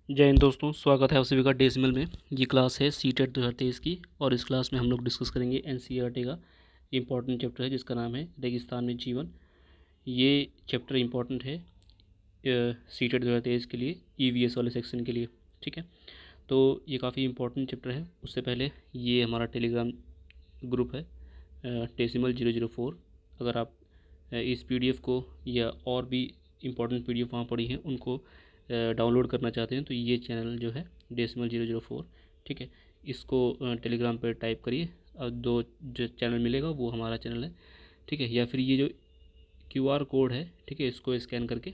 जय हिंद दोस्तों, स्वागत है आप सभी का डेसिमल में। ये क्लास है सीटेट 2023 की और इस क्लास में हम लोग डिस्कस करेंगे एनसीईआरटी का इम्पॉर्टेंट चैप्टर है जिसका नाम है रेगिस्तान में जीवन। ये चैप्टर इम्पॉर्टेंट है सीटेट 2023 के लिए, ईवीएस वाले सेक्शन के लिए। ठीक है, तो ये काफ़ी इम्पोर्टेंट चैप्टर है। उससे पहले ये हमारा टेलीग्राम ग्रुप है डेसिमल 004। अगर आप इस पीडीएफ को या और भी इम्पोर्टेंट पीडीएफ वहाँ पड़ी हैं उनको डाउनलोड करना चाहते हैं तो ये चैनल जो है डेसिमल 004, ठीक है, इसको टेलीग्राम पर टाइप करिए और दो जो चैनल मिलेगा वो हमारा चैनल है। ठीक है, या फिर ये जो क्यूआर कोड है, ठीक है, इसको स्कैन करके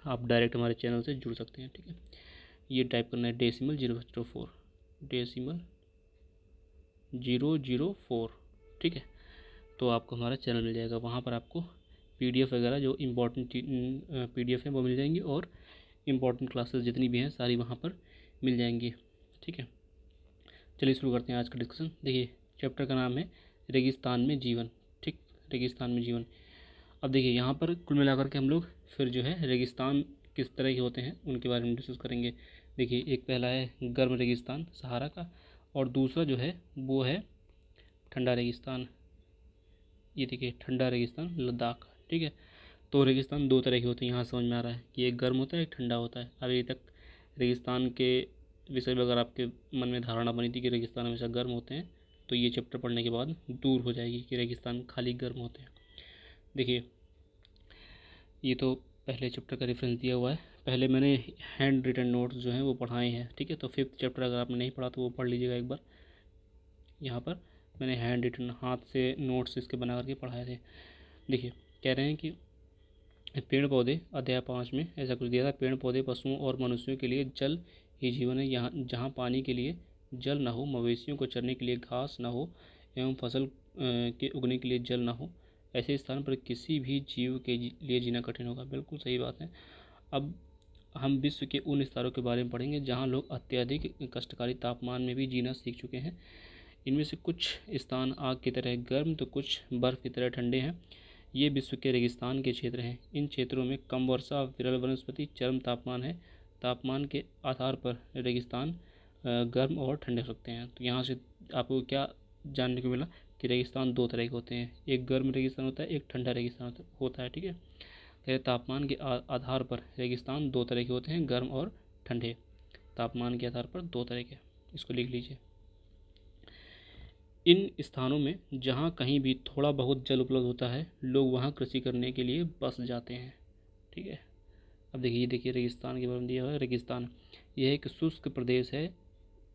आप डायरेक्ट हमारे चैनल से जुड़ सकते हैं। ठीक है, ये टाइप करना है डेसिमल 004, डेसिमल 004। ठीक है, तो आपको हमारा चैनल मिल जाएगा। वहाँ पर आपको पीडीएफ वगैरह जो इम्पोर्टेंट पीडीएफ है वो मिल जाएंगी और इम्पोर्टेंट क्लासेस जितनी भी हैं सारी वहाँ पर मिल जाएंगी। ठीक है, चलिए शुरू करते हैं आज का डिस्कशन। देखिए, चैप्टर का नाम है रेगिस्तान में जीवन। ठीक, रेगिस्तान में जीवन। अब देखिए यहाँ पर कुल मिलाकर के हम लोग फिर जो है रेगिस्तान किस तरह के होते हैं उनके बारे में डिस्कस करेंगे। देखिए, एक पहला है गर्म रेगिस्तान सहारा का, और दूसरा जो है वो है ठंडा रेगिस्तान। ये देखिए, ठंडा रेगिस्तान लद्दाख। ठीक है, तो रेगिस्तान दो तरह के होते हैं, यहाँ समझ में आ रहा है कि एक गर्म होता है एक ठंडा होता है। अभी तक रेगिस्तान के विषय में अगर आपके मन में धारणा बनी थी कि रेगिस्तान हमेशा गर्म होते हैं तो ये चैप्टर पढ़ने के बाद दूर हो जाएगी कि रेगिस्तान खाली गर्म होते हैं। देखिए, ये तो पहले चैप्टर का रेफरेंस दिया हुआ है। पहले मैंने हैंड रिटन नोट्स जो हैं वो पढ़ाए हैं। ठीक है, तो फिफ्थ चैप्टर अगर आपने नहीं पढ़ा तो वो पढ़ लीजिएगा एक बार। यहाँ पर मैंने हैंड रिटन हाथ से नोट्स इसके बना करके पढ़ाए थे। देखिए, कह रहे हैं कि पेड़ पौधे अध्याय 5 में ऐसा कुछ दिया था, पेड़ पौधे पशुओं और मनुष्यों के लिए जल ही जीवन है। यहाँ जहाँ पानी के लिए जल न हो, मवेशियों को चरने के लिए घास न हो एवं फसल के उगने के लिए जल न हो, ऐसे स्थान पर किसी भी जीव के लिए जीना कठिन होगा। बिल्कुल सही बात है। अब हम विश्व के उन स्थानों के बारे में पढ़ेंगे जहाँ लोग अत्यधिक कष्टकारी तापमान में भी जीना सीख चुके हैं। इनमें से कुछ स्थान आग की तरह गर्म तो कुछ बर्फ़ की तरह ठंडे हैं। ये विश्व के रेगिस्तान के क्षेत्र हैं। इन क्षेत्रों में कम वर्षा, विरल वनस्पति, चरम तापमान है। तापमान के आधार पर रेगिस्तान गर्म और ठंडे हो सकते हैं। तो यहाँ से आपको क्या जानने को मिला कि रेगिस्तान दो तरह के होते हैं, एक गर्म रेगिस्तान होता है, एक ठंडा रेगिस्तान होता है। ठीक है, तो तापमान के आधार पर रेगिस्तान दो तरह के होते हैं, गर्म और ठंडे। तापमान के आधार पर दो तरह के, इसको लिख लीजिए। इन स्थानों में जहाँ कहीं भी थोड़ा बहुत जल उपलब्ध होता है लोग वहाँ कृषि करने के लिए बस जाते हैं। ठीक है, अब देखिए रेगिस्तान के बारे में दिया हुआ है। रेगिस्तान यह एक शुष्क प्रदेश है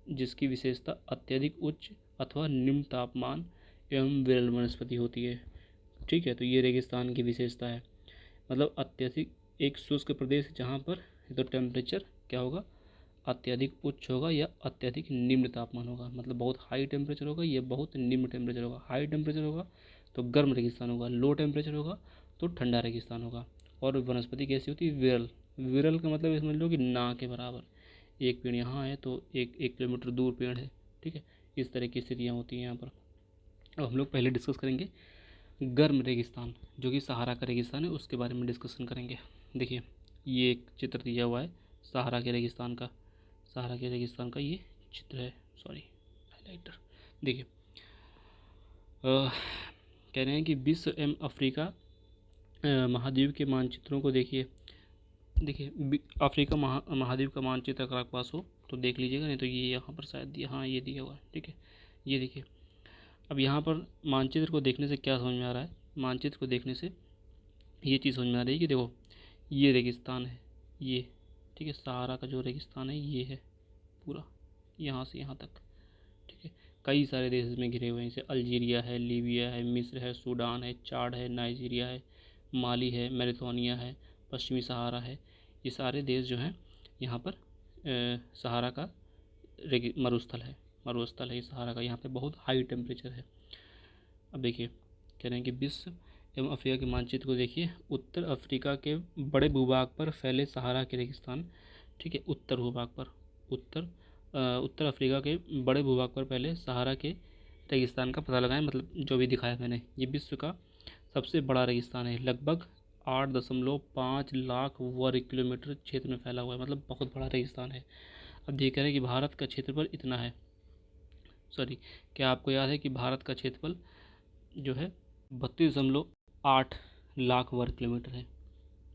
जिसकी विशेषता अत्यधिक उच्च अथवा निम्न तापमान एवं विरल वनस्पति होती है। ठीक है, तो ये रेगिस्तान की विशेषता है। मतलब अत्यधिक एक शुष्क प्रदेश जहाँ पर तो टेम्परेचर क्या होगा, अत्यधिक उच्च होगा या अत्यधिक निम्न तापमान होगा। मतलब बहुत हाई टेम्परेचर होगा या बहुत निम्न टेम्परेचर होगा। हाई टेम्परेचर होगा तो गर्म रेगिस्तान होगा, लो टेम्परेचर होगा तो ठंडा रेगिस्तान होगा। और वनस्पति कैसी होती है, विरल। विरल का मतलब समझ लो कि ना के बराबर, एक पेड़ यहाँ है तो एक 1 किलोमीटर दूर पेड़ है। ठीक है, इस तरह की स्थितियाँ होती हैं यहाँ पर। अब हम लोग पहले डिस्कस करेंगे गर्म रेगिस्तान, जो कि सहारा का रेगिस्तान है, उसके बारे में डिस्कशन करेंगे। देखिए, ये एक चित्र दिया हुआ है सहारा के रेगिस्तान का। सहारा के रेगिस्तान का ये चित्र है, सॉरी हाइलाइटर। देखिए, कह रहे हैं कि विश्व एवं अफ्रीका महाद्वीप के मानचित्रों को देखिए। देखिए, अफ्रीका महाद्वीप का मानचित्र अगर आपके पास हो तो देख लीजिएगा, नहीं तो ये यहाँ पर शायद दिया, हाँ ये दिया हुआ है। ठीक है, ये देखिए। अब यहाँ पर मानचित्र को देखने से क्या समझ में आ रहा है, मानचित्र को देखने से ये चीज़ समझ में आ रही है कि देखो, ये रेगिस्तान है ये। ठीक है, सहारा का जो रेगिस्तान है ये है पूरा, यहाँ से यहाँ तक। ठीक है, कई सारे देश इसमें घिरे हुए हैं, जैसे अल्जीरिया है, लीबिया है, मिस्र है, सूडान है, चाड है, नाइजीरिया है, माली है, मैरिथोनिया है, पश्चिमी सहारा है। ये सारे देश जो हैं यहाँ पर सहारा का मरुस्थल है, मरुस्थल है ये सहारा का। यहाँ पे बहुत हाई टेम्परेचर है। अब देखिए, कह रहे हैं कि विश्व एवं अफ्रीका के मानचित्र को देखिए। उत्तर अफ्रीका के बड़े भूभाग पर फैले सहारा के रेगिस्तान। ठीक है, उत्तर भूभाग पर, उत्तर अफ्रीका के बड़े भूभाग पर फैले सहारा के रेगिस्तान का पता लगाएं। मतलब जो भी दिखाया मैंने, ये विश्व का सबसे बड़ा रेगिस्तान है। लगभग 8.5 लाख वर्ग किलोमीटर क्षेत्र में फैला हुआ है, मतलब बहुत बड़ा रेगिस्तान है। अब ये कह रहे हैं कि भारत का क्षेत्रफल इतना है, सॉरी, क्या आपको याद है कि भारत का क्षेत्रफल जो है 32.8 लाख वर्ग किलोमीटर है।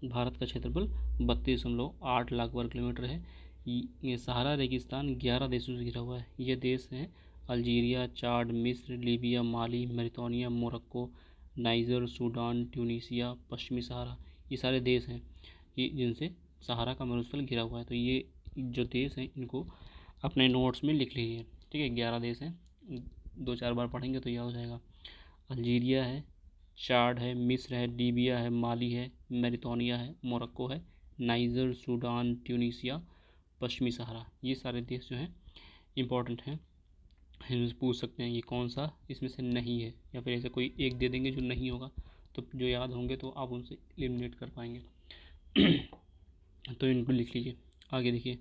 भारत का क्षेत्रफल 32.8 लाख वर्ग किलोमीटर है। ये सहारा रेगिस्तान 11 देशों से घिरा हुआ है। ये देश हैं अल्जीरिया, चाड, मिस्र, लीबिया, माली, मरितानिया, मोरक्को, नाइजर, सूडान, ट्यूनीसिया, पश्चिमी सहारा। ये सारे देश हैं कि जिनसे सहारा का मरुस्थल घिरा हुआ है। तो ये जो देश हैं इनको अपने नोट्स में लिख लीजिए, ठीक है। 11 देश हैं, 2-4 बार पढ़ेंगे तो याद हो जाएगा। अल्जीरिया है, चाड है, मिस्र है, लीबिया है, माली है, मैरितानिया है, मोरक्को है, नाइजर, सूडान, ट्यूनीसिया, पश्चिमी सहारा। ये सारे देश जो हैं इम्पॉर्टेंट हैं। पूछ सकते हैं ये कौन सा इसमें से नहीं है, या फिर ऐसे कोई एक दे देंगे जो नहीं होगा, तो जो याद होंगे तो आप उनसे एलिमिनेट कर पाएंगे। तो इनको लिख लीजिए। आगे देखिए,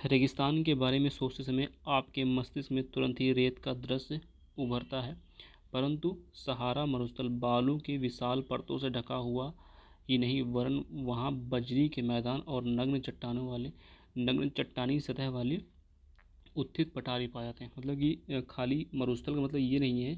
रेगिस्तान के बारे में सोचते समय आपके मस्तिष्क में तुरंत ही रेत का दृश्य उभरता है, परंतु सहारा मरुस्थल बालू के विशाल परतों से ढका हुआ ही नहीं, वरन वहाँ बजरी के मैदान और नग्न चट्टानी सतह वाले उत्थित पठारी पाए जाते हैं। मतलब कि खाली मरुस्थल का मतलब ये नहीं है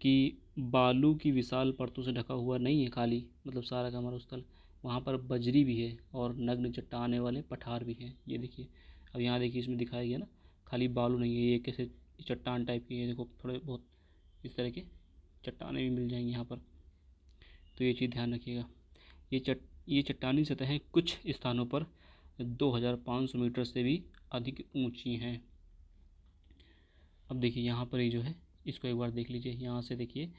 कि बालू की विशाल परतों से ढका हुआ नहीं है खाली, मतलब सारा का मरुस्थल, वहाँ पर बजरी भी है और नग्न चट्टाने वाले पठार भी हैं। ये देखिए, अब यहाँ देखिए इसमें दिखाया गया ना, खाली बालू नहीं है, ये कैसे चट्टान टाइप की है, देखो थोड़े बहुत इस तरह के चट्टानें भी मिल जाएंगी यहाँ पर। तो ये चीज़ ध्यान रखिएगा। ये चट्टानी सतहें कुछ स्थानों पर 2500 मीटर से भी अधिक ऊंची हैं। अब देखिए यहाँ पर ही जो है इसको एक बार देख लीजिए। यहाँ से देखिए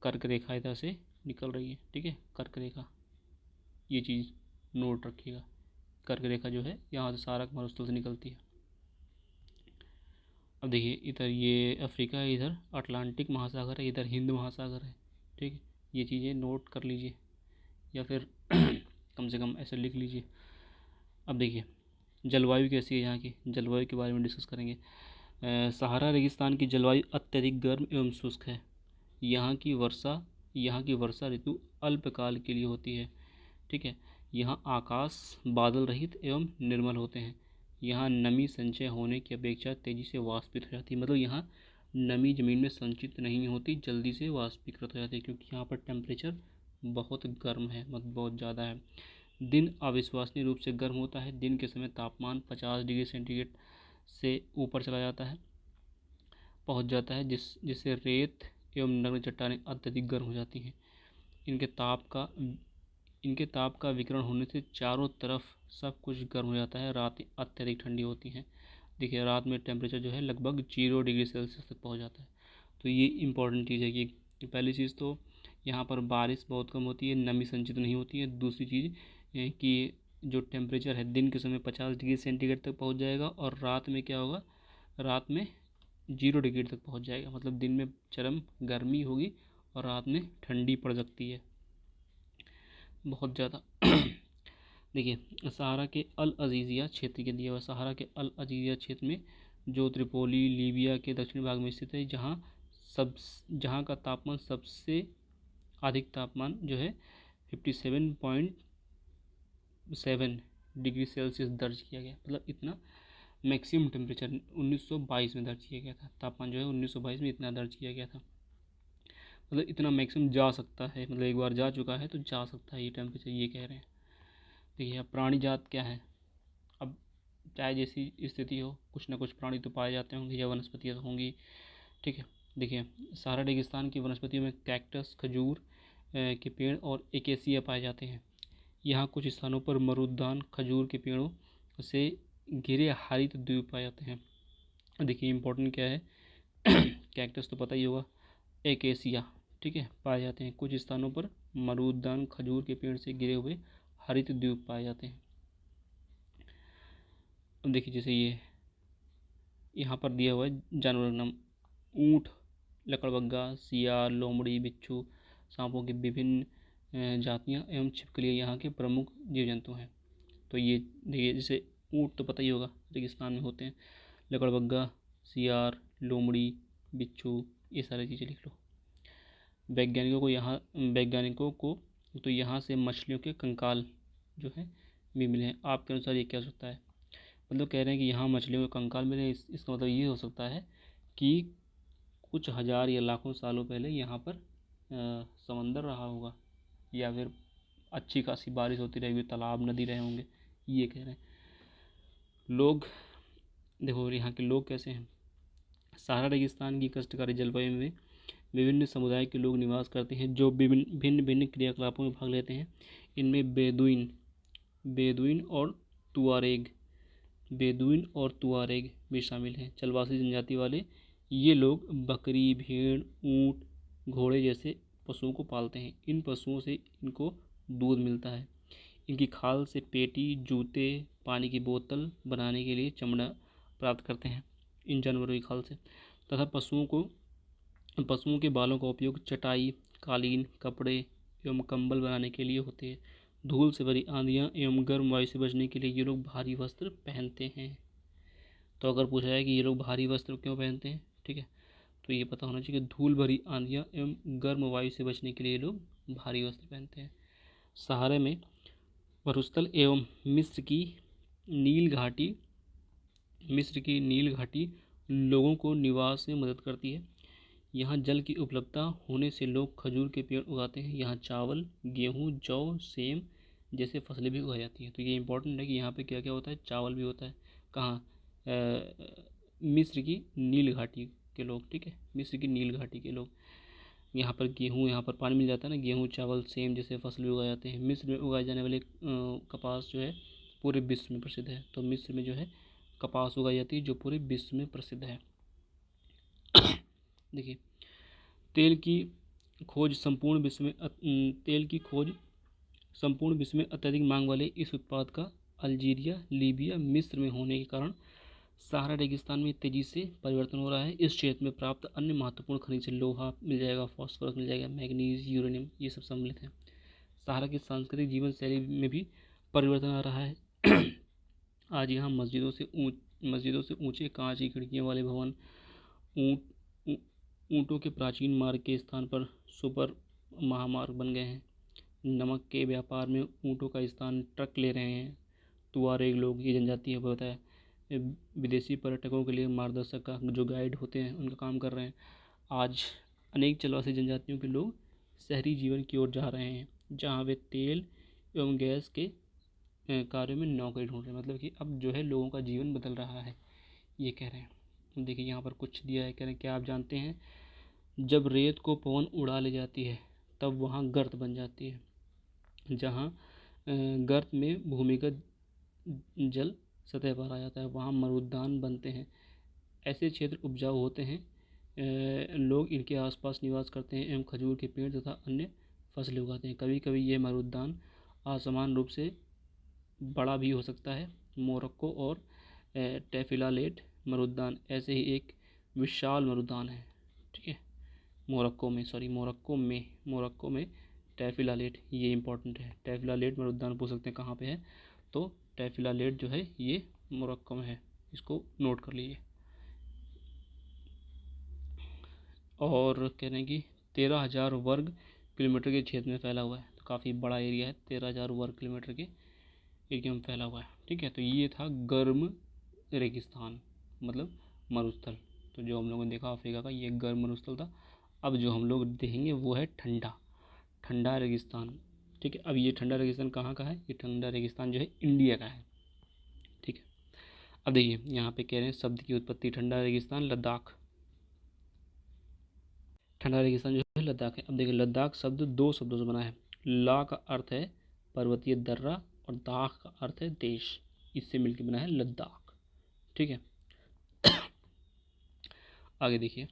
कर्क रेखा इधर से निकल रही है, ठीक है, कर्क रेखा, ये चीज़ नोट रखिएगा। कर्क रेखा जो है यहाँ से सारा मरुस्थल से निकलती है। अब देखिए इधर ये अफ्रीका है, इधर अटलांटिक महासागर है, इधर हिंद महासागर है, ठीक है। ये चीज़ें नोट कर लीजिए या फिर कम से कम ऐसे लिख लीजिए। अब देखिए जलवायु कैसी है यहाँ की, जलवायु के बारे में डिस्कस करेंगे। सहारा रेगिस्तान की जलवायु अत्यधिक गर्म एवं शुष्क है। यहाँ की वर्षा ऋतु अल्पकाल के लिए होती है, ठीक है। यहाँ आकाश बादल रहित एवं निर्मल होते हैं। यहाँ नमी संचय होने की अपेक्षा तेज़ी से वाष्पित हो जाती है, मतलब यहाँ नमी ज़मीन में संचित नहीं होती, जल्दी से वाष्पीकृत हो जाती है, क्योंकि यहाँ पर टेम्परेचर बहुत गर्म है, मतलब बहुत ज़्यादा है। दिन अविश्वसनीय रूप से गर्म होता है। दिन के समय तापमान 50 डिग्री सेंटीग्रेड से ऊपर चला जाता है, पहुँच जाता है, जिससे रेत एवं नग्न चट्टानें अत्यधिक गर्म हो जाती हैं। इनके ताप का विकिरण होने से चारों तरफ सब कुछ गर्म हो जाता है। रात अत्यधिक ठंडी होती है। देखिए रात में टेम्परेचर जो है लगभग 0 डिग्री सेल्सियस तक पहुंच जाता है। तो ये इंपॉर्टेंट चीज़ है कि पहली चीज़ तो यहाँ पर बारिश बहुत कम होती है, नमी संचित नहीं होती है। दूसरी चीज़ कि जो टेम्परेचर है दिन के समय 50 डिग्री सेंटीग्रेड तक पहुँच जाएगा, और रात में क्या होगा, रात में 0 डिग्री तक पहुँच जाएगा। मतलब दिन में चरम गर्मी होगी और रात में ठंडी पड़ सकती है बहुत ज़्यादा। देखिए सहारा के अल अजीज़िया क्षेत्र के दिया हुआ, सहारा के अल अजीज़िया क्षेत्र में जो त्रिपोली लीबिया के दक्षिणी भाग में स्थित है, जहाँ का तापमान सबसे अधिक तापमान जो है 57.7 डिग्री सेल्सियस दर्ज किया गया। मतलब इतना मैक्सिमम टेम्परेचर 1922 में दर्ज किया गया था। तापमान जो है 1922 में इतना दर्ज किया गया था, मतलब इतना मैक्सिमम जा सकता है, मतलब एक बार जा चुका है तो जा सकता है ये टेम्परेचर, ये कह रहे हैं। देखिए अब प्राणी जात क्या है, अब चाहे जैसी स्थिति हो कुछ ना कुछ प्राणी तो पाए जाते होंगे या वनस्पतियाँ तो होंगी, ठीक है। देखिए सहारा रेगिस्तान की वनस्पतियों में कैक्टस, खजूर के पेड़ और एकेसिया पाए जाते हैं। यहाँ कुछ स्थानों पर मरुद्यान खजूर के पेड़ों से घिरे हरित द्वीप पाए जाते हैं। देखिए इंपॉर्टेंट क्या है, कैक्टस तो पता ही होगा, एकेसिया, ठीक है, पाए जाते हैं। कुछ स्थानों पर मरुद्यान खजूर के पेड़ से घिरे हुए हरित द्वीप पाए जाते हैं। अब देखिए जैसे ये यहाँ पर दिया हुआ है जानवर नाम, ऊँट, लकड़बग्गा, सियार, लोमड़ी, बिच्छू, सांपों की विभिन्न जातियाँ एवं छिपकलियाँ यहाँ के प्रमुख जीव जंतु हैं। तो ये देखिए जैसे ऊँट तो पता ही होगा रेगिस्तान में होते हैं, लकड़बग्गा, सियार, लोमड़ी, बिच्छू, ये सारी चीज़ें लिख लो। वैज्ञानिकों को तो यहाँ से मछलियों के कंकाल जो है भी मिले हैं। आपके अनुसार ये क्या हो सकता है? मतलब कह रहे हैं कि यहाँ मछलियों के कंकाल मिले। इसका मतलब ये हो सकता है कि कुछ हज़ार या लाखों सालों पहले यहाँ पर समंदर रहा होगा, या फिर अच्छी खासी बारिश होती रहेगी, तालाब नदी रहे होंगे, ये कह रहे हैं लोग। देखो यहाँ के लोग कैसे हैं। सहारा रेगिस्तान की कष्टकारी जलवायु में विभिन्न समुदाय के लोग निवास करते हैं जो भिन्न भिन्न क्रियाकलापों में भाग लेते हैं। इनमें बेदुइन और तुआरेग भी शामिल हैं। चलवासी जनजाति वाले ये लोग बकरी, भेड़, ऊँट, घोड़े जैसे पशुओं को पालते हैं। इन पशुओं से इनको दूध मिलता है। इनकी खाल से पेटी, जूते, पानी की बोतल बनाने के लिए चमड़ा प्राप्त करते हैं इन जानवरों की खाल से, तथा पशुओं के बालों का उपयोग चटाई, कालीन, कपड़े एवं कंबल बनाने के लिए होते हैं। धूल से भरी आंधियाँ एवं गर्म वायु से बचने के लिए ये लोग भारी वस्त्र पहनते हैं। तो अगर पूछा जाए कि ये लोग भारी वस्त्र क्यों पहनते हैं, ठीक है, तो ये पता होना चाहिए कि धूल भरी आंधियाँ एवं गर्म वायु से बचने के लिए ये लोग भारी वस्त्र पहनते हैं। सहारे में मरुस्थल एवं मिस्र की नील घाटी लोगों को निवास में मदद करती है। यहाँ जल की उपलब्धता होने से लोग खजूर के पेड़ उगाते हैं। यहाँ चावल, गेहूँ, जौ, सेम जैसे फसलें भी उगाई जाती हैं। तो ये इंपॉर्टेंट है कि यहाँ पे क्या क्या होता है, चावल भी होता है। कहाँ? मिस्र की नील घाटी के लोग, ठीक है, मिस्र की नील घाटी के लोग। यहाँ पर गेहूँ, यहाँ पर पानी मिल जाता है ना, गेहूँ, चावल, सेम जैसे फसल भी उगाए जाते हैं। मिस्र में उगाए जाने वाले कपास जो है पूरे विश्व में प्रसिद्ध है। तो मिस्र में जो है कपास उगाई जाती है जो पूरे विश्व में प्रसिद्ध है। देखिए, तेल की खोज संपूर्ण विश्व में अत्यधिक मांग वाले इस उत्पाद का अल्जीरिया, लीबिया, मिस्र में होने के कारण सहारा रेगिस्तान में तेजी से परिवर्तन हो रहा है। इस क्षेत्र में प्राप्त अन्य महत्वपूर्ण खनिज लोहा मिल जाएगा, फास्फोरस मिल जाएगा, मैग्नीज, यूरेनियम, ये सब सम्मिलित हैं। सहारा की सांस्कृतिक जीवन शैली में भी परिवर्तन आ रहा है। आज यहाँ मस्जिदों से ऊंचे कांच की खिड़कियों वाले भवन, ऊँटों के प्राचीन मार्ग के स्थान पर सुपर महामार्ग बन गए हैं। नमक के व्यापार में ऊँटों का स्थान ट्रक ले रहे हैं। तुआरेग लोग, ये जनजाति है, बताया, विदेशी पर्यटकों के लिए मार्गदर्शक का जो गाइड होते हैं उनका काम कर रहे हैं। आज अनेक चलवासी जनजातियों के लोग शहरी जीवन की ओर जा रहे हैं, जहाँ वे तेल एवं गैस के कार्यों में नौकरी ढूंढ रहे हैं। मतलब कि अब जो है लोगों का जीवन बदल रहा है, ये कह रहे हैं। देखिए यहाँ पर कुछ दिया है, कह रहे हैं क्या आप जानते हैं, जब रेत को पवन उड़ा ले जाती है तब वहाँ गर्त बन जाती है। जहाँ गर्त में भूमिगत जल सतह पर आ जाता है, वहाँ मरुद्यान बनते हैं। ऐसे क्षेत्र उपजाऊ होते हैं। लोग इनके आसपास निवास करते हैं एवं खजूर के पेड़ तथा अन्य फसलें उगाते हैं। कभी कभी ये मरुद्यान असमान रूप से बड़ा भी हो सकता है। मोरक्को और टेफिलालेट मरुद्यान ऐसे ही एक विशाल मरुद्यान है, ठीक है। मोरक्को में टेफिलालेट, ये इंपॉर्टेंट है। टेफिलालेट मरुद्यान पूछ सकते हैं कहाँ पे है, तो टेफिलालेट जो है ये मोरक्को में है, इसको नोट कर लीजिए। और कह रहे हैं कि 13,000 वर्ग किलोमीटर के क्षेत्र में फैला हुआ है। तो काफ़ी बड़ा एरिया है, 13,000 वर्ग किलोमीटर के एरिया में फैला हुआ है, ठीक है। तो ये था गर्म रेगिस्तान, मतलब मरुस्थल। तो जो हम लोगों ने देखा अफ्रीका का, ये गर्म मरुस्थल था। अब जो हम लोग देखेंगे वो है ठंडा रेगिस्तान, ठीक है। अब ये ठंडा रेगिस्तान कहाँ का है? ये ठंडा रेगिस्तान जो है इंडिया का है, ठीक है। अब देखिए यहाँ पे कह रहे हैं शब्द की उत्पत्ति, ठंडा रेगिस्तान लद्दाख, ठंडा रेगिस्तान जो है लद्दाख है। अब देखिए लद्दाख शब्द दो शब्दों से बना है। ला का अर्थ है पर्वतीय दर्रा और दाख का अर्थ है देश, इससे मिलकर बना है लद्दाख, ठीक है। आगे देखिए,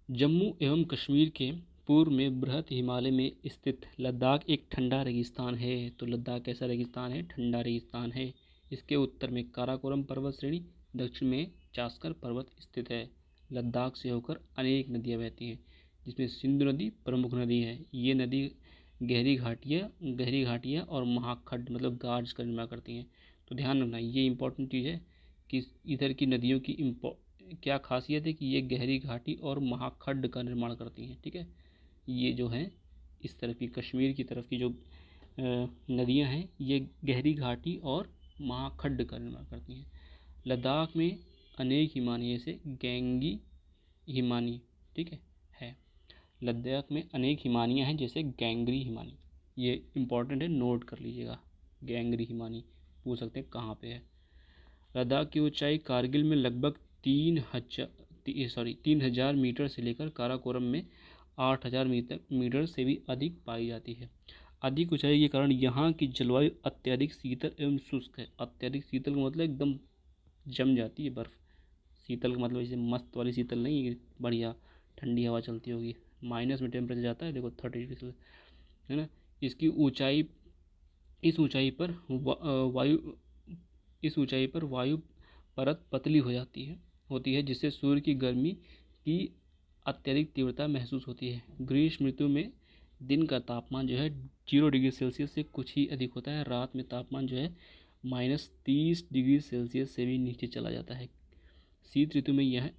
जम्मू एवं कश्मीर के पूर्व में बृहत हिमालय में स्थित लद्दाख एक ठंडा रेगिस्तान है। तो लद्दाख कैसा रेगिस्तान है? ठंडा रेगिस्तान है। इसके उत्तर में काराकोरम पर्वत श्रेणी, दक्षिण में चास्कर पर्वत स्थित है। लद्दाख से होकर अनेक नदियाँ बहती हैं, जिसमें सिंधु नदी प्रमुख नदी है। ये नदी गहरी घाटियाँ और महाखड्ड मतलब गार्ज का निर्माण करती हैं। तो ध्यान रखना, ये इंपॉर्टेंट चीज़ है कि इधर की नदियों की क्या खासियत है कि ये गहरी घाटी और महाखड्ड का निर्माण करती हैं, ठीक है। ये जो है इस तरफ की कश्मीर की तरफ की जो नदियाँ हैं ये गहरी घाटी और महाखड्ड का निर्माण करती हैं। लद्दाख में अनेक हिमानी जैसे गैंगी हिमानी, ठीक है। लद्दाख में अनेक हिमानियाँ हैं जैसे गैंगरी हिमानी, ये इंपॉर्टेंट है, नोट कर लीजिएगा। गैंगरी हिमानी पूछ सकते हैं कहाँ पे है। लद्दाख की ऊंचाई कारगिल में लगभग 3,000 मीटर से लेकर काराकोरम में 8,000 मीटर से भी अधिक पाई जाती है। अधिक ऊंचाई के कारण यहाँ की जलवायु अत्यधिक शीतल एवं शुष्क है। अत्यधिक शीतल का मतलब एकदम जम जाती है बर्फ़। शीतल का मतलब जैसे मस्त वाली शीतल नहीं है, बढ़िया ठंडी हवा चलती होगी। माइनस में टेम्परेचर जाता है, देखो 30 डिग्री सेल्सियस, है ना। इसकी ऊंचाई इस ऊंचाई पर वायु परत पतली हो जाती है जिससे सूर्य की गर्मी की अत्यधिक तीव्रता महसूस होती है। ग्रीष्म ऋतु में दिन का तापमान जो है 0 डिग्री सेल्सियस से कुछ ही अधिक होता है। रात में तापमान जो है -30 डिग्री सेल्सियस से भी नीचे चला जाता है। शीत ऋतु में यह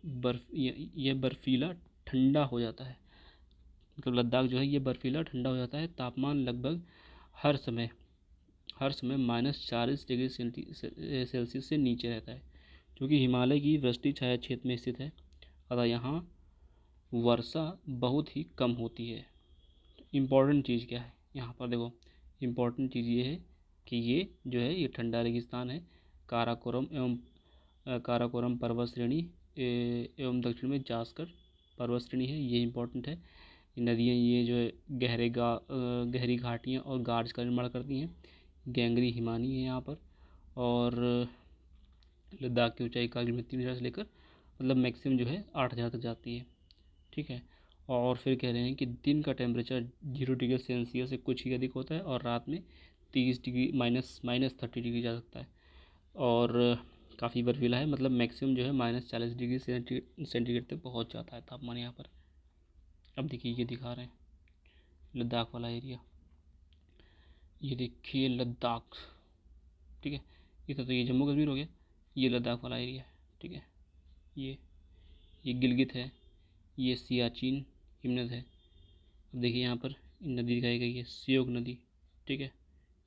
बर्फीला ठंडा हो जाता है। मतलब लद्दाख जो है ये बर्फीला ठंडा हो जाता है। तापमान लगभग हर समय -40 डिग्री सेल्सियस से नीचे रहता है। क्योंकि हिमालय की वृष्टि छाया क्षेत्र में स्थित है अतः यहाँ वर्षा बहुत ही कम होती है। इम्पॉर्टेंट चीज़ क्या है यहाँ पर, देखो इम्पॉर्टेंट चीज़ ये है कि ये जो है ये ठंडा रेगिस्तान है। काराकोरम पर्वत श्रेणी एवं दक्षिण में जास्कर पर्वत श्रेणी है, ये इम्पोर्टेंट है। नदियाँ ये जो है गहरी घाटियाँ और गार्ज का निर्माण करती हैं। गैंगरी हिमानी है यहाँ पर। और लद्दाख की ऊंचाई कारगिल में 3,000 से लेकर मतलब मैक्सिमम जो है 8,000 तक जाती है, ठीक है। और फिर कह रहे हैं कि दिन का टेम्परेचर 0 डिग्री सेल्सियस से कुछ ही अधिक होता है और रात में 30 डिग्री -30 डिग्री जा सकता है। और काफ़ी बर्फीला है, मतलब मैक्सिमम जो है -40 डिग्री सेंटीग्रेड तक पहुँच जाता है तापमान यहाँ पर। अब देखिए ये दिखा रहे हैं लद्दाख वाला एरिया, ये देखिए लद्दाख, ठीक है। इधर तो ये जम्मू कश्मीर हो गया, ये लद्दाख वाला एरिया है, ठीक है। ये गिलगित है, ये सियाचिन हिमनद है। अब देखिए यहाँ पर नदी दिखाई गई है, श्योक नदी, ठीक है,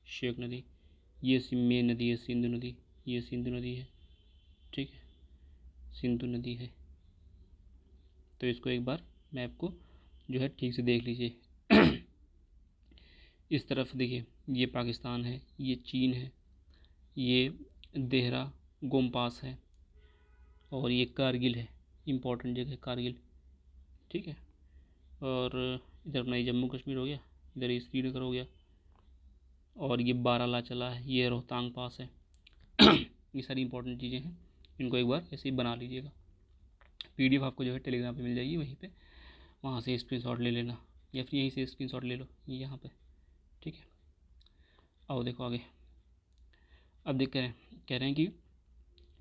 श्योक नदी। ये मेन नदी है सिंधु नदी, ये सिंधु नदी है, ठीक है, सिंधु नदी है। तो इसको एक बार मैप को जो है ठीक से देख लीजिए। इस तरफ देखिए ये पाकिस्तान है, ये चीन है, ये देहरा गोमपास है और ये कारगिल है, इम्पोर्टेंट जगह कारगिल, ठीक है। और इधर अपना ये जम्मू कश्मीर हो गया, इधर ये श्रीनगर हो गया और ये बारालाचला है, ये रोहतांग पास है। ये सारी इंपॉर्टेंट चीज़ें हैं, इनको एक बार ऐसे ही बना लीजिएगा। PDF आपको जो है टेलीग्राम पे मिल जाएगी, वहीं पे वहाँ से स्क्रीनशॉट ले लेना या फिर यहीं से स्क्रीनशॉट ले लो यहाँ पे, ठीक है। आओ देखो आगे। अब देख कह रहे हैं कि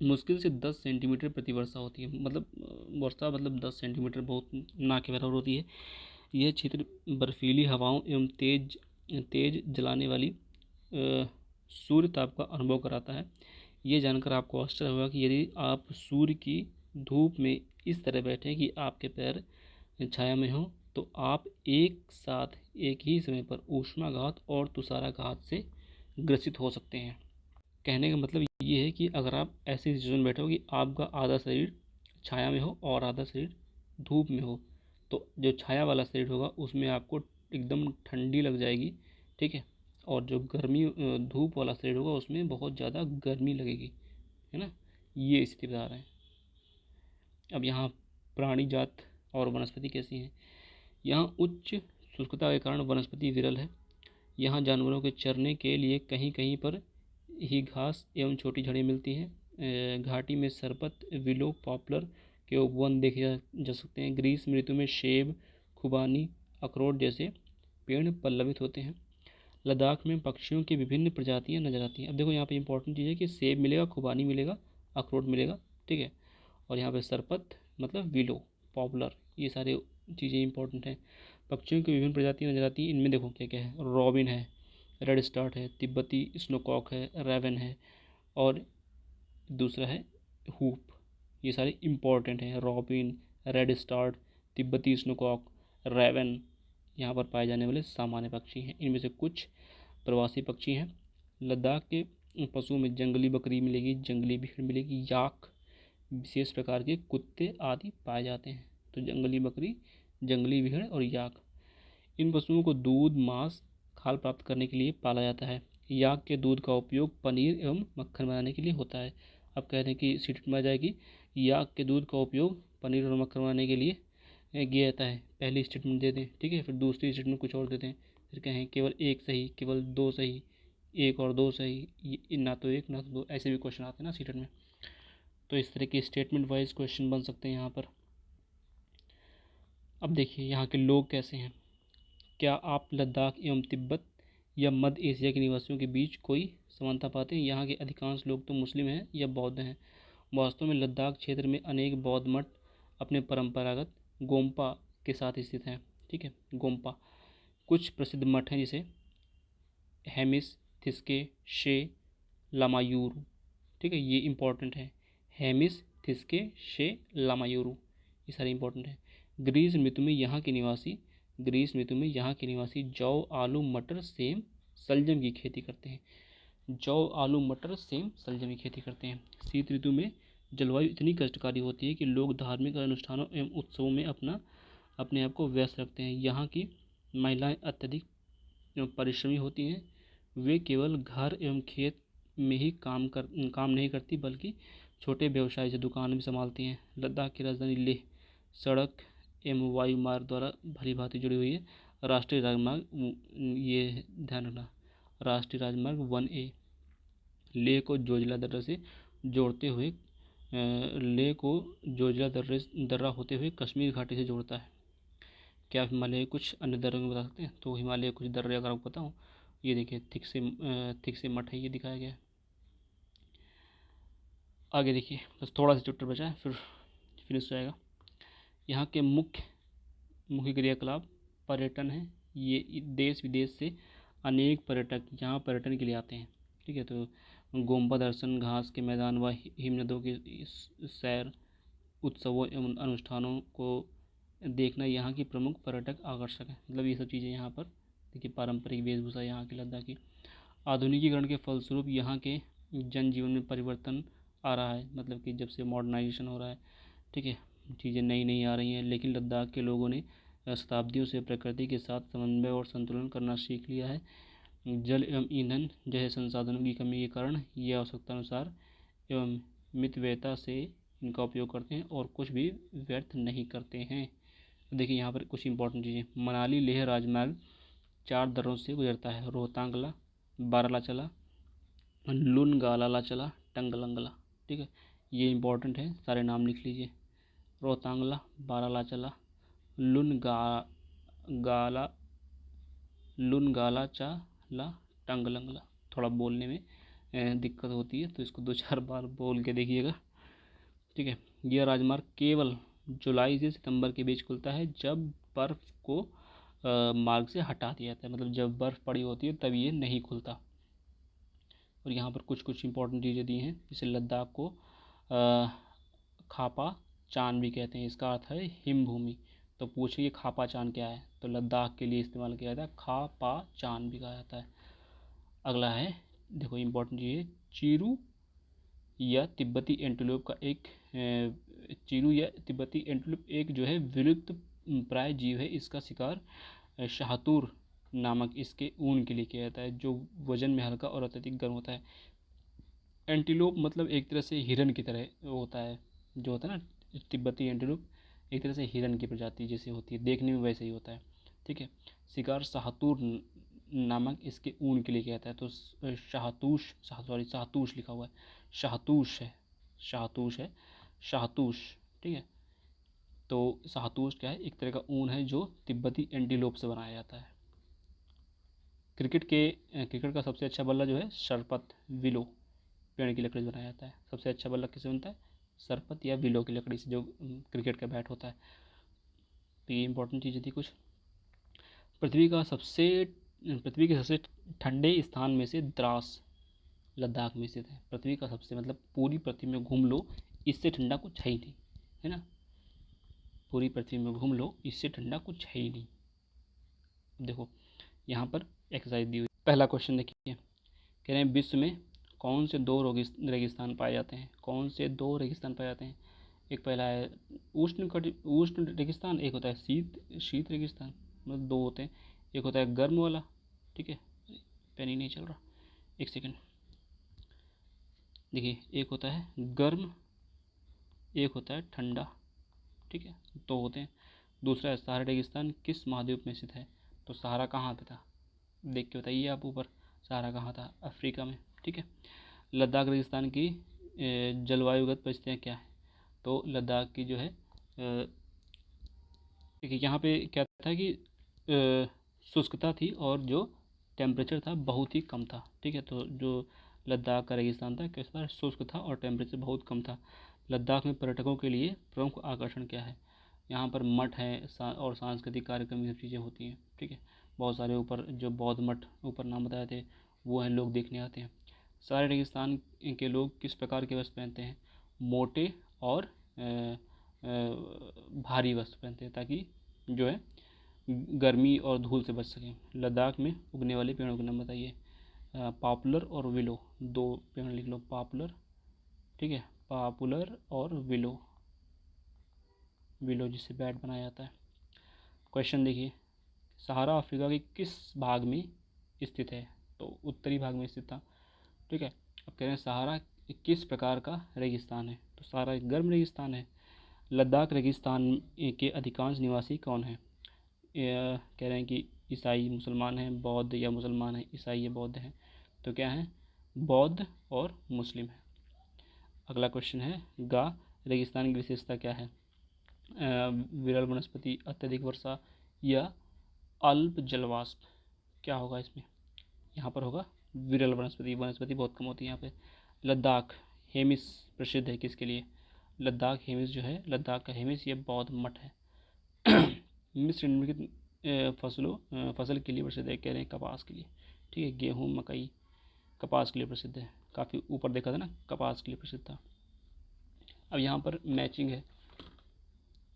मुश्किल से 10 सेंटीमीटर प्रति वर्षा होती है, मतलब वर्षा मतलब 10 सेंटीमीटर बहुत ना के बराबर होती है। यह क्षेत्र बर्फीली हवाओं एवं तेज जलाने वाली सूर्य ताप का अनुभव कराता है। ये जानकर आपको आश्चर्य होगा कि यदि आप सूर्य की धूप में इस तरह बैठे कि आपके पैर छाया में हो तो आप एक साथ एक ही समय पर ऊष्माघात और तुषाराघात से ग्रसित हो सकते हैं। कहने का मतलब ये है कि अगर आप ऐसी सिचुएशन में बैठे हो कि आपका आधा शरीर छाया में हो और आधा शरीर धूप में हो, तो जो छाया वाला शरीर होगा उसमें आपको एकदम ठंडी लग जाएगी, ठीक है। और जो धूप वाला शरीर होगा उसमें बहुत ज़्यादा गर्मी लगेगी, है ना। ये स्थिति बता रहे हैं। अब यहाँ प्राणी जात और वनस्पति कैसी हैं। यहाँ उच्च शुष्कता के कारण वनस्पति विरल है। यहाँ जानवरों के चरने के लिए कहीं कहीं पर ही घास एवं छोटी झाड़ियाँ मिलती हैं। घाटी में सरपत, विलो, पॉपुलर के उपवन देखे जा सकते हैं। ग्रीष्म ऋतु में सेब, खुबानी, अखरोट जैसे पेड़ पल्लवित होते हैं। लद्दाख में पक्षियों की विभिन्न प्रजातियां नजर आती हैं। अब देखो यहाँ पे इंपॉर्टेंट चीज़ है कि सेब मिलेगा, खुबानी मिलेगा, अखरोट मिलेगा, ठीक है। और यहाँ पे सरपत मतलब विलो, पॉपुलर, ये सारे चीज़ें इंपॉर्टेंट हैं। पक्षियों की विभिन्न प्रजातियां नजर आती हैं। इनमें देखो क्या क्या है, रॉबिन है, रेड स्टार्ट है, तिब्बती स्नोकॉक है, रेवन है और दूसरा है हूप। ये सारे इंपॉर्टेंट हैं, रॉबिन, रेड स्टार्ट, तिब्बती स्नोकॉक, रेवन, यहाँ पर पाए जाने वाले सामान्य पक्षी हैं। इनमें से कुछ प्रवासी पक्षी हैं। लद्दाख के पशुओं में जंगली बकरी मिलेगी, जंगली भेड़ मिलेगी, याक, विशेष प्रकार के कुत्ते आदि पाए जाते हैं। तो जंगली बकरी, जंगली भेड़ और याक, इन पशुओं को दूध, मांस, खाल प्राप्त करने के लिए पाला जाता है। याक के दूध का उपयोग पनीर एवं मक्खन बनाने के लिए होता है। अब कह रहे हैं कि स्टेटमेंट में आ जाएगी, याक के दूध का उपयोग पनीर और मक्खन बनाने के लिए किया जाता है। पहली स्टेटमेंट दे दें, ठीक है, फिर दूसरी स्टेटमेंट कुछ और देते हैं, फिर कहें केवल एक सही, केवल दो सही, एक और दो सही, ना तो एक ना तो दो, ऐसे भी क्वेश्चन आते हैं ना सीटेट में। तो इस तरह के स्टेटमेंट वाइज क्वेश्चन बन सकते हैं यहाँ पर। अब देखिए यहाँ के लोग कैसे हैं। क्या आप लद्दाख एवं तिब्बत या मध्य एशिया के निवासियों के बीच कोई समानता पाते हैं? यहाँ के अधिकांश लोग तो मुस्लिम हैं या बौद्ध हैं। वास्तव में लद्दाख क्षेत्र में अनेक बौद्ध मठ अपने परंपरागत गोम्पा के साथ स्थित हैं। ठीक है, गोम्पा कुछ प्रसिद्ध मठ हैं जैसे हेमिस, थिस्के, शे, लामायूरू। ठीक है, ये इंपॉर्टेंट है। हेमिस, थिस्के, शे, लामायूरू, ये सारे इंपॉर्टेंट है। ग्रीष्म ऋतु में यहाँ के निवासी जौ, आलू, मटर, सेम, सलजम की खेती करते हैं। जौ, आलू, मटर, सेम, सलजम की खेती करते हैं। शीत ऋतु में जलवायु इतनी कष्टकारी होती है कि लोग धार्मिक अनुष्ठानों एवं उत्सवों में अपने आप को व्यस्त रखते हैं। यहाँ की महिलाएं अत्यधिक परिश्रमी होती हैं। वे केवल घर एवं खेत में ही काम नहीं करती, बल्कि छोटे व्यवसाय से दुकान भी संभालती हैं। लद्दाख की राजधानी लेह सड़क एवं वायु मार्ग द्वारा भली भांति जुड़ी हुई है। राष्ट्रीय राजमार्ग, ये ध्यान रखना, राष्ट्रीय राजमार्ग 1A लेह को जोजिला दर्रा से जोड़ते हुए दर्रा होते हुए कश्मीर घाटी से जोड़ता है। क्या आप हिमालय कुछ अन्य दर्रों में बता सकते हैं? तो हिमालय कुछ दर्रे अगर आपको बताऊँ, ये देखिए थिक से मठ है, ये दिखाया गया है। आगे देखिए, बस थोड़ा सा चैप्टर बचा है, फिर फिनिश हो जाएगा। यहाँ के मुख्य क्रियाकलाप पर्यटन है। ये देश विदेश से अनेक पर्यटक यहाँ पर्यटन के लिए आते हैं। ठीक है, तो गोम्पा दर्शन, घास के मैदान व हिमनदों की सैर, उत्सवों एवं अनुष्ठानों को देखना यहाँ की प्रमुख पर्यटक आकर्षक है। मतलब ये सब चीज़ें यहाँ पर देखिए, पारंपरिक वेशभूषा यहाँ की लद्दाख की। आधुनिकीकरण के फलस्वरूप यहाँ के जनजीवन में परिवर्तन आ रहा है। मतलब कि जब से मॉडर्नाइजेशन हो रहा है, ठीक है, चीज़ें नई नई आ रही हैं, लेकिन लद्दाख के लोगों ने शताब्दियों से प्रकृति के साथ समन्वय और संतुलन करना सीख लिया है। जल एवं ईंधन जैसे संसाधनों की कमी के कारण ये आवश्यकता अनुसार एवं मितव्ययता से इनका उपयोग करते हैं और कुछ भी व्यर्थ नहीं करते हैं। देखिए यहाँ पर कुछ इंपॉर्टेंट चीज़ें। मनाली लेह राजमार्ग 4 दर्रों से गुजरता है, रोहतांगला, बारालाचला, लुनगालालाचला, टंगलंगला। ठीक है, ये इंपॉर्टेंट है, सारे नाम लिख लीजिए। रोहतांगला, बारालाचला, लुनगाला लुनगालाचाला, टंगलंगला। थोड़ा बोलने में दिक्कत होती है, तो इसको 2-4 बार बोल के देखिएगा। ठीक है, यह राजमार्ग केवल जुलाई से सितंबर के बीच खुलता है, जब बर्फ़ को मार्ग से हटा दिया जाता है। मतलब जब बर्फ़ पड़ी होती है तब ये नहीं खुलता। और यहाँ पर कुछ कुछ इंपॉर्टेंट चीज़ें दी हैं, जैसे लद्दाख को खापा चान भी कहते हैं। इसका अर्थ है हिम भूमि। तो पूछिए खापा चान क्या है, तो लद्दाख के लिए इस्तेमाल किया जाता है, खापा चान भी कहा जाता है। अगला है, देखो इंपॉर्टेंट चीज़ है, चीरू या तिब्बती एंटीलोप का एक जो है विलुप्त प्राय जीव है। इसका शिकार शाहतूर नामक इसके ऊन के लिए किया जाता है, जो वजन में हल्का और अत्यधिक गर्म होता है। एंटीलोप मतलब एक तरह से हिरन की तरह होता है, जो होता है ना तिब्बती एंटीलोप, एक तरह से हिरन की प्रजाति जैसे होती है, देखने में वैसे ही होता है। ठीक है, शिकार शाहतूर नामक इसके ऊन के लिए किया जाता है। तो शाहतूश लिखा हुआ है, शाहतूश है, शाहतूश। ठीक है, तो शाहतूश क्या है, एक तरह का ऊन है जो तिब्बती एंटीलोप से बनाया जाता है। क्रिकेट का सबसे अच्छा बल्ला जो है सरपत, विलो, पेड़ की लकड़ी से बनाया जाता है। सबसे अच्छा बल्ला किससे बनता है? सरपत या विलो की लकड़ी से, जो क्रिकेट का बैट होता है। तो ये इंपॉर्टेंट चीज़ें थी कुछ। पृथ्वी के सबसे ठंडे स्थान में से द्रास लद्दाख में स्थित है। पृथ्वी का सबसे, मतलब पूरी पृथ्वी में घूम लो, इससे ठंडा कुछ है ही नहीं, है ना। पूरी पृथ्वी में घूम लो, इससे ठंडा कुछ है ही नहीं। देखो यहाँ पर एक्सरसाइज दी हुई। पहला क्वेश्चन देखिए, कह रहे हैं विश्व में कौन से दो रेगिस्तान पाए जाते हैं? कौन से दो रेगिस्तान पाए जाते हैं? एक पहला है उष्ण रेगिस्तान, एक होता है शीत रेगिस्तान, मतलब दो होते हैं। एक होता है गर्म वाला, ठीक है, पेन ही नहीं चल रहा, एक सेकंड। देखिए, एक होता है गर्म, एक होता है ठंडा, ठीक है, दो होते हैं। दूसरा है सहारा रेगिस्तान किस महाद्वीप में स्थित है? तो सहारा कहाँ पे था, देख के बताइए आप ऊपर, सहारा कहाँ था? अफ्रीका में, ठीक है। लद्दाख रेगिस्तान की जलवायुगत परिस्थितियाँ क्या है? तो लद्दाख की जो है देखिए यहाँ पे क्या था कि शुष्कता थी और जो टेम्परेचर था बहुत ही कम था, ठीक है। तो जो लद्दाख का रेगिस्तान था कैसा था? शुष्क था और टेम्परेचर बहुत कम था। लद्दाख में पर्यटकों के लिए प्रमुख आकर्षण क्या है? यहाँ पर मठ है और सांस्कृतिक कार्यक्रम, ये सब चीज़ें होती हैं, ठीक है। बहुत सारे ऊपर जो बौद्ध मठ ऊपर नाम बताए थे वो हैं, लोग देखने आते हैं। सारे रेगिस्तान के लोग किस प्रकार के वस्त्र पहनते हैं? मोटे और भारी वस्त्र पहनते हैं ताकि जो है गर्मी और धूल से बच सकें। लद्दाख में उगने वाले पेड़ों के नाम बताइए। पॉपुलर और विलो, दो पेड़ लिख लो, पॉपुलर, ठीक है, पॉपुलर और विलो, विलो जिससे बैट बनाया जाता है। क्वेश्चन देखिए, सहारा अफ्रीका के किस भाग में स्थित है? तो उत्तरी भाग में स्थित था, ठीक है। अब कह रहे हैं सहारा किस प्रकार का रेगिस्तान है? तो सहारा एक गर्म रेगिस्तान है। लद्दाख रेगिस्तान के अधिकांश निवासी कौन हैं? कह रहे हैं कि ईसाई मुसलमान हैं, बौद्ध या मुसलमान हैं, ईसाई या बौद्ध हैं। तो क्या है? बौद्ध और मुस्लिम है। अगला क्वेश्चन है, गा रेगिस्तान की विशेषता क्या है? विरल वनस्पति, अत्यधिक वर्षा या अल्प जलवाष्प? क्या होगा इसमें? यहाँ पर होगा विरल वनस्पति, वनस्पति बहुत कम होती है यहाँ पे। लद्दाख हेमिस प्रसिद्ध है किसके लिए? लद्दाख हेमिस जो है, लद्दाख का हेमिस ये बौद्ध मठ है। मिश्र निम्नलिखित फसल के लिए प्रसिद्ध है? कह रहे हैं कपास के लिए, ठीक है। गेहूँ, मकई, कपास के लिए प्रसिद्ध है। काफ़ी ऊपर देखा था ना, कपास के लिए प्रसिद्ध था। अब यहाँ पर मैचिंग है।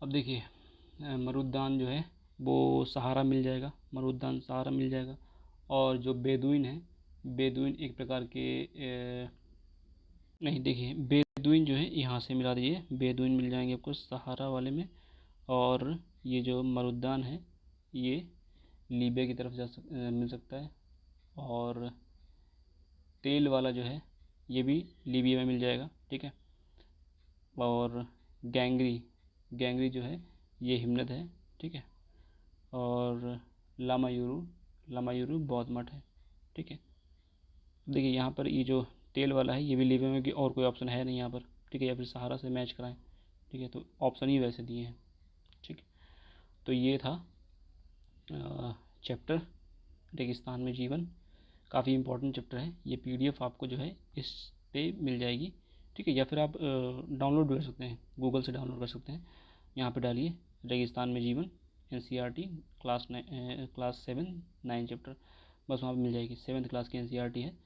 अब देखिए मरुद्यान जो है वो सहारा मिल जाएगा, मरुद्यान सहारा मिल जाएगा। और जो बेदुइन है, बेदुइन एक प्रकार के नहीं, देखिए बेदुइन जो है यहाँ से मिला दीजिए, बेदुइन मिल जाएंगे आपको सहारा वाले में। और ये जो मरुद्यान है ये लीबिया की तरफ मिल सकता है। और तेल वाला जो है ये भी लीबिया में मिल जाएगा, ठीक है। और गैंगरी, गैंगरी जो है ये हिमनद है, ठीक है। और लामायूरू, लामायूरू बौद्ध मठ है, ठीक है। देखिए यहाँ पर ये जो तेल वाला है ये भी लीबिया में, कि और कोई ऑप्शन है नहीं यहाँ पर, ठीक है। या फिर सहारा से मैच कराएं, ठीक है। तो ऑप्शन ही वैसे दिए हैं, ठीक है। तो ये था चैप्टर रेगिस्तान में जीवन, काफ़ी इंपॉर्टेंट चैप्टर है ये। पीडीएफ आपको जो है इस पे मिल जाएगी, ठीक है। या फिर आप डाउनलोड कर सकते हैं, गूगल से डाउनलोड कर सकते हैं। यहाँ पे डालिए रेगिस्तान में जीवन एनसीईआरटी क्लास 7-9 चैप्टर, बस वहाँ पे मिल जाएगी। 7th क्लास की एनसीईआरटी है,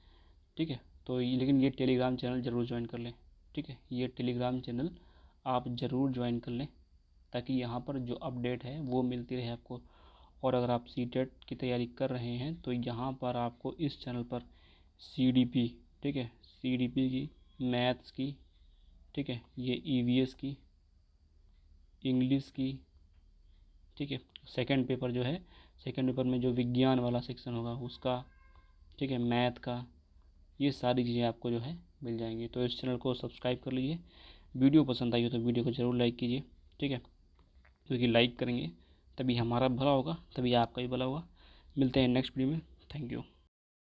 ठीक है। तो लेकिन ये टेलीग्राम चैनल ज़रूर ज्वाइन कर लें, ठीक है। ये टेलीग्राम चैनल आप ज़रूर ज्वाइन कर लें ताकि यहाँ पर जो अपडेट है वो मिलती रहे आपको। और अगर आप सीटेट की तैयारी कर रहे हैं तो यहाँ पर आपको इस चैनल पर सीडीपी, ठीक है, सीडीपी की, मैथ्स की, ठीक है, ये ईवीएस की, इंग्लिश की, ठीक है। सेकंड पेपर जो है, सेकंड पेपर में जो विज्ञान वाला सेक्शन होगा उसका, ठीक है, मैथ का, ये सारी चीज़ें आपको जो है मिल जाएंगी। तो इस चैनल को सब्सक्राइब कर लीजिए। वीडियो पसंद आई हो तो वीडियो को ज़रूर लाइक कीजिए, ठीक है, क्योंकि लाइक करेंगे तभी हमारा भला होगा, तभी आपका भी भला होगा। मिलते हैं नेक्स्ट वीडियो में। Thank you.